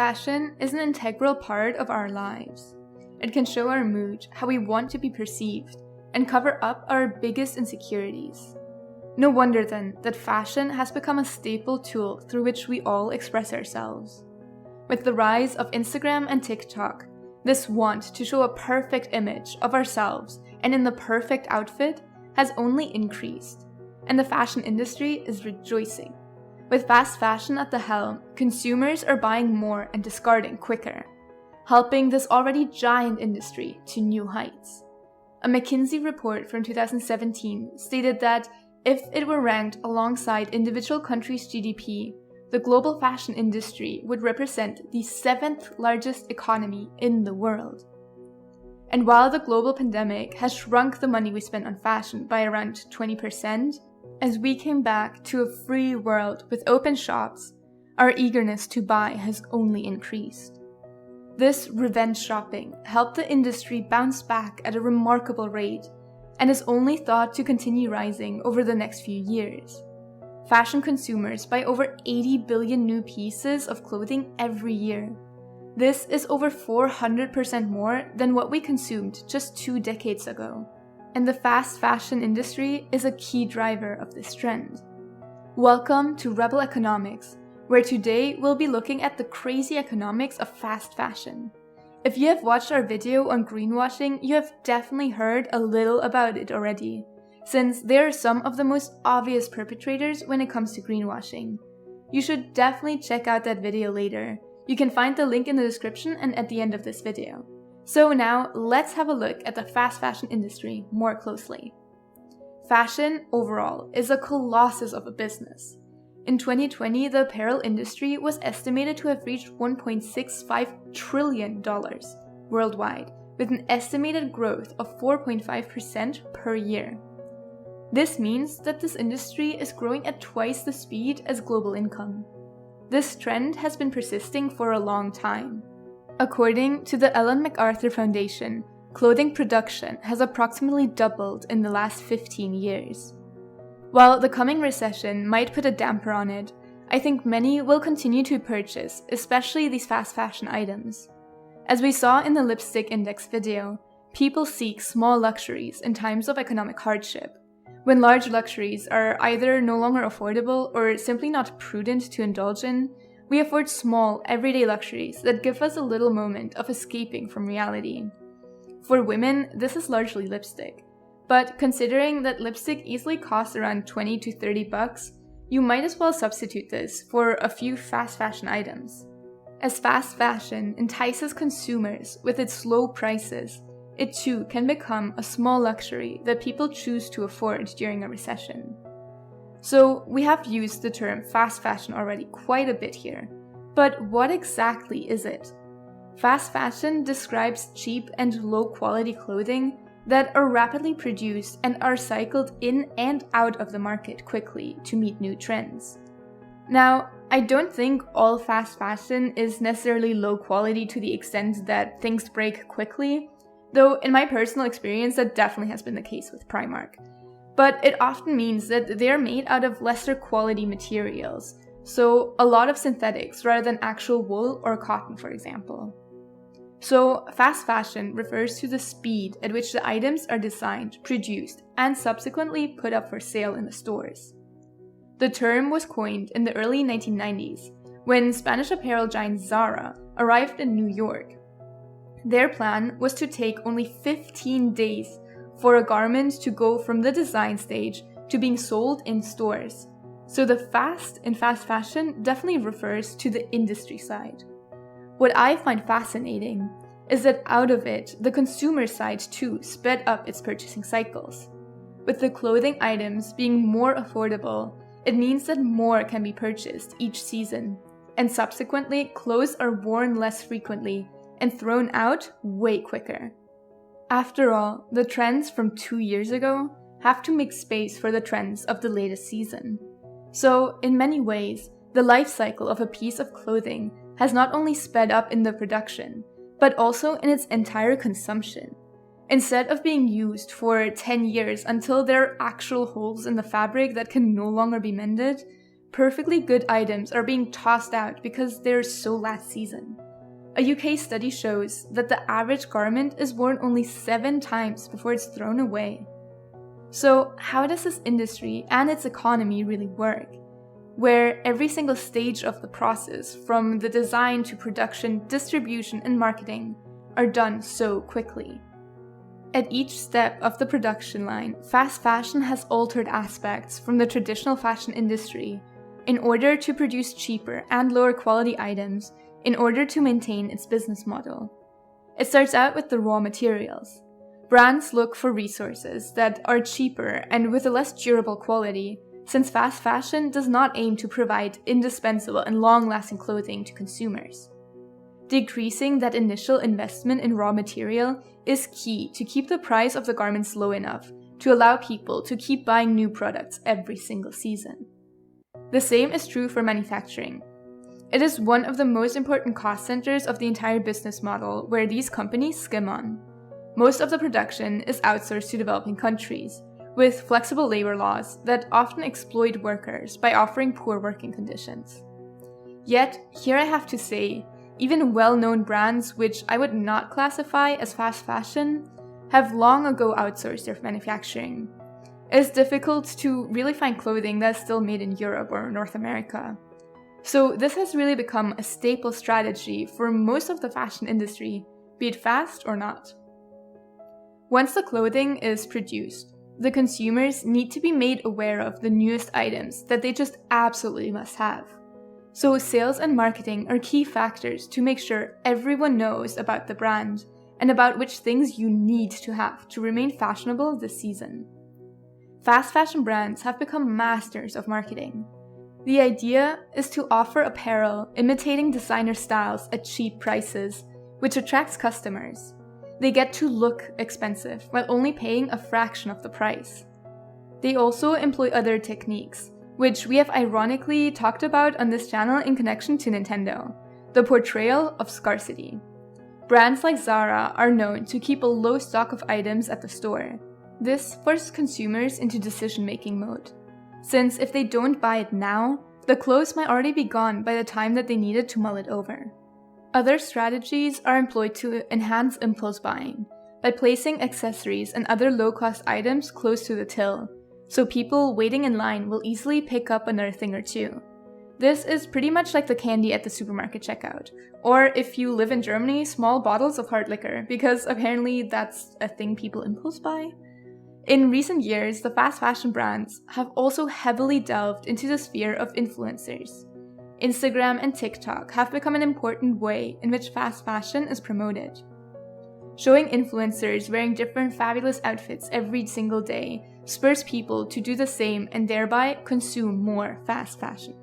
Fashion is an integral part of our lives. It can show our mood, how we want to be perceived, and cover up our biggest insecurities. No wonder then that fashion has become a staple tool through which we all express ourselves. With the rise of Instagram and TikTok, this want to show a perfect image of ourselves and in the perfect outfit has only increased, and the fashion industry is rejoicing. With fast fashion at the helm, consumers are buying more and discarding quicker, helping this already giant industry to new heights. A McKinsey report from 2017 stated that if it were ranked alongside individual countries' GDP, the global fashion industry would represent the 7th largest economy in the world. And while the global pandemic has shrunk the money we spend on fashion by around 20%, as we came back to a free world with open shops, our eagerness to buy has only increased. This revenge shopping helped the industry bounce back at a remarkable rate and is only thought to continue rising over the next few years. Fashion consumers buy over 80 billion new pieces of clothing every year. This is over 400% more than what we consumed just 2 decades ago. And the fast fashion industry is a key driver of this trend. Welcome to Rebel Economics, where today we'll be looking at the crazy economics of fast fashion. If you have watched our video on greenwashing, you have definitely heard a little about it already, since they are some of the most obvious perpetrators when it comes to greenwashing. You should definitely check out that video later. You can find the link in the description and at the end of this video. So now, let's have a look at the fast fashion industry more closely. Fashion, overall, is a colossus of a business. In 2020, the apparel industry was estimated to have reached $1.65 trillion worldwide, with an estimated growth of 4.5% per year. This means that this industry is growing at twice the speed as global income. This trend has been persisting for a long time. According to the Ellen MacArthur Foundation, clothing production has approximately doubled in the last 15 years. While the coming recession might put a damper on it, I think many will continue to purchase, especially these fast fashion items. As we saw in the lipstick index video, people seek small luxuries in times of economic hardship. When large luxuries are either no longer affordable or simply not prudent to indulge in, we afford small, everyday luxuries that give us a little moment of escaping from reality. For women, this is largely lipstick. But considering that lipstick easily costs around $20 to $30, you might as well substitute this for a few fast fashion items. As fast fashion entices consumers with its low prices, it too can become a small luxury that people choose to afford during a recession. So we have used the term fast fashion already quite a bit here, but what exactly is it? Fast fashion describes cheap and low quality clothing that are rapidly produced and are cycled in and out of the market quickly to meet new trends. Now, I don't think all fast fashion is necessarily low quality to the extent that things break quickly, though in my personal experience that definitely has been the case with Primark. But it often means that they are made out of lesser quality materials, so a lot of synthetics rather than actual wool or cotton, for example. So, fast fashion refers to the speed at which the items are designed, produced, and subsequently put up for sale in the stores. The term was coined in the early 1990s when Spanish apparel giant Zara arrived in New York. Their plan was to take only 15 days for a garment to go from the design stage to being sold in stores. So the fast in fast fashion definitely refers to the industry side. What I find fascinating is that out of it, the consumer side too sped up its purchasing cycles. With the clothing items being more affordable, it means that more can be purchased each season, and subsequently clothes are worn less frequently and thrown out way quicker. After all, the trends from 2 years ago have to make space for the trends of the latest season. So, in many ways, the life cycle of a piece of clothing has not only sped up in the production, but also in its entire consumption. Instead of being used for 10 years until there are actual holes in the fabric that can no longer be mended, perfectly good items are being tossed out because they're so last season. A UK study shows that the average garment is worn only 7 times before it's thrown away. So how does this industry and its economy really work, where every single stage of the process, from the design to production, distribution, and marketing, are done so quickly? At each step of the production line, fast fashion has altered aspects from the traditional fashion industry in order to produce cheaper and lower quality items in order to maintain its business model. It starts out with the raw materials. Brands look for resources that are cheaper and with a less durable quality, since fast fashion does not aim to provide indispensable and long-lasting clothing to consumers. Decreasing that initial investment in raw material is key to keep the price of the garments low enough to allow people to keep buying new products every single season. The same is true for manufacturing. It is one of the most important cost centers of the entire business model where these companies skim on. Most of the production is outsourced to developing countries, with flexible labor laws that often exploit workers by offering poor working conditions. Yet, here I have to say, even well-known brands, which I would not classify as fast fashion, have long ago outsourced their manufacturing. It is difficult to really find clothing that is still made in Europe or North America. So this has really become a staple strategy for most of the fashion industry, be it fast or not. Once the clothing is produced, the consumers need to be made aware of the newest items that they just absolutely must have. So sales and marketing are key factors to make sure everyone knows about the brand and about which things you need to have to remain fashionable this season. Fast fashion brands have become masters of marketing. The idea is to offer apparel imitating designer styles at cheap prices, which attracts customers. They get to look expensive while only paying a fraction of the price. They also employ other techniques, which we have ironically talked about on this channel in connection to Nintendo, the portrayal of scarcity. Brands like Zara are known to keep a low stock of items at the store. This forces consumers into decision-making mode, since if they don't buy it now, the clothes might already be gone by the time that they needed to mull it over. Other strategies are employed to enhance impulse buying by placing accessories and other low-cost items close to the till, so people waiting in line will easily pick up another thing or two. This is pretty much like the candy at the supermarket checkout, or if you live in Germany, small bottles of hard liquor, because apparently that's a thing people impulse buy. In recent years, the fast fashion brands have also heavily delved into the sphere of influencers. Instagram and TikTok have become an important way in which fast fashion is promoted. Showing influencers wearing different fabulous outfits every single day spurs people to do the same and thereby consume more fast fashion.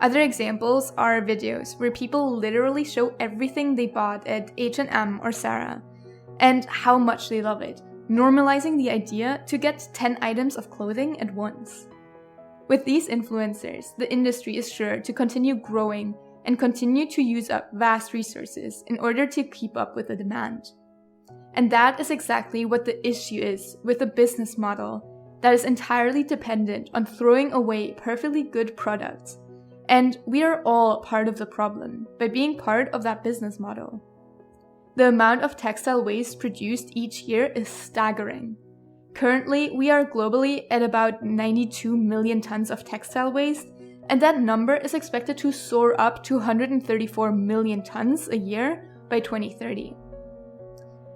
Other examples are videos where people literally show everything they bought at H&M or Zara and how much they love it, normalizing the idea to get 10 items of clothing at once. With these influencers, the industry is sure to continue growing and continue to use up vast resources in order to keep up with the demand. And that is exactly what the issue is with a business model that is entirely dependent on throwing away perfectly good products. And we are all part of the problem by being part of that business model. The amount of textile waste produced each year is staggering. Currently, we are globally at about 92 million tons of textile waste, and that number is expected to soar up to 134 million tons a year by 2030.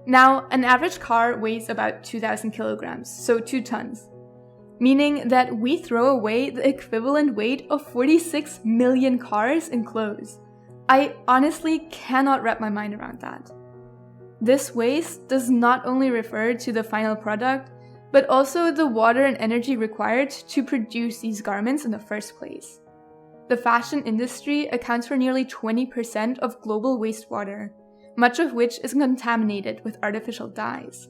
Now, an average car weighs about 2,000 kilograms, so 2 tons, meaning that we throw away the equivalent weight of 46 million cars in clothes. I honestly cannot wrap my mind around that. This waste does not only refer to the final product, but also the water and energy required to produce these garments in the first place. The fashion industry accounts for nearly 20% of global wastewater, much of which is contaminated with artificial dyes.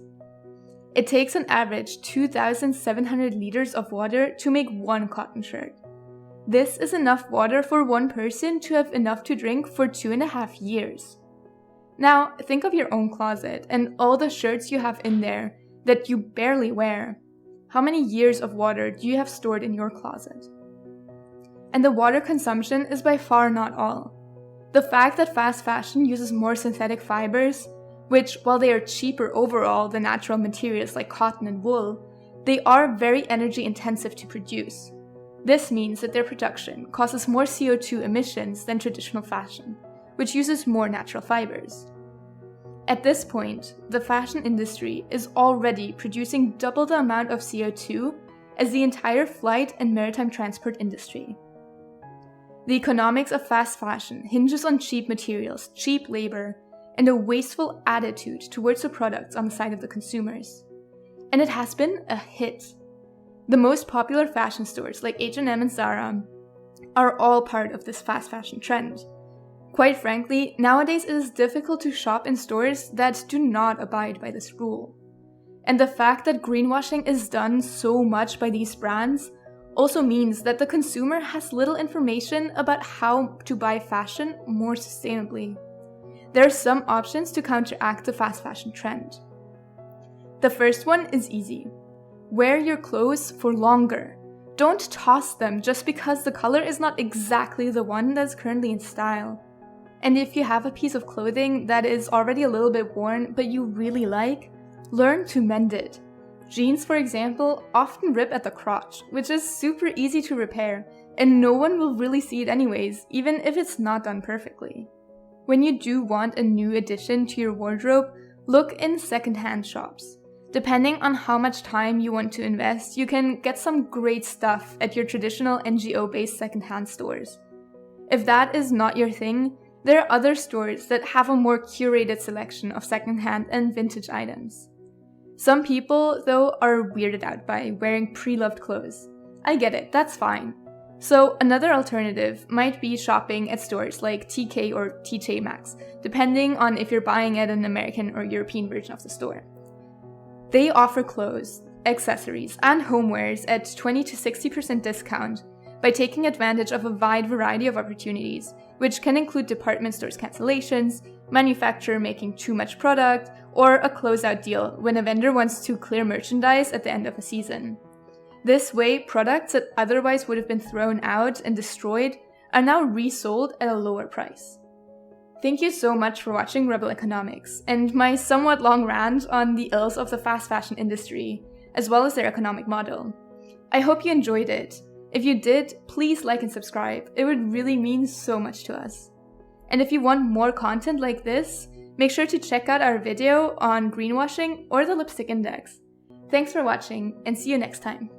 It takes an average 2,700 liters of water to make one cotton shirt. This is enough water for one person to have enough to drink for 2.5 years. Now, think of your own closet and all the shirts you have in there that you barely wear. How many years of water do you have stored in your closet? And the water consumption is by far not all. The fact that fast fashion uses more synthetic fibers, which, while they are cheaper overall than natural materials like cotton and wool, they are very energy intensive to produce. This means that their production causes more CO2 emissions than traditional fashion, which uses more natural fibers. At this point, the fashion industry is already producing double the amount of CO2 as the entire flight and maritime transport industry. The economics of fast fashion hinges on cheap materials, cheap labor, and a wasteful attitude towards the products on the side of the consumers. And it has been a hit. The most popular fashion stores like H&M and Zara are all part of this fast fashion trend. Quite frankly, nowadays it is difficult to shop in stores that do not abide by this rule. And the fact that greenwashing is done so much by these brands also means that the consumer has little information about how to buy fashion more sustainably. There are some options to counteract the fast fashion trend. The first one is easy. Wear your clothes for longer. Don't toss them just because the color is not exactly the one that's currently in style. And if you have a piece of clothing that is already a little bit worn but you really like, learn to mend it. Jeans, for example, often rip at the crotch, which is super easy to repair, and no one will really see it anyways, even if it's not done perfectly. When you do want a new addition to your wardrobe, look in secondhand shops. Depending on how much time you want to invest, you can get some great stuff at your traditional NGO-based secondhand stores. If that is not your thing, there are other stores that have a more curated selection of secondhand and vintage items. Some people, though, are weirded out by wearing pre-loved clothes. I get it, that's fine. So another alternative might be shopping at stores like TK or TJ Maxx, depending on if you're buying at an American or European version of the store. They offer clothes, accessories, and homewares at 20 to 60% discount by taking advantage of a wide variety of opportunities, which can include department stores cancellations, manufacturer making too much product, or a closeout deal when a vendor wants to clear merchandise at the end of a season. This way, products that otherwise would have been thrown out and destroyed are now resold at a lower price. Thank you so much for watching Rebel Economics and my somewhat long rant on the ills of the fast fashion industry, as well as their economic model. I hope you enjoyed it. If you did, please like and subscribe. It would really mean so much to us. And if you want more content like this, make sure to check out our video on greenwashing or the lipstick index. Thanks for watching and see you next time.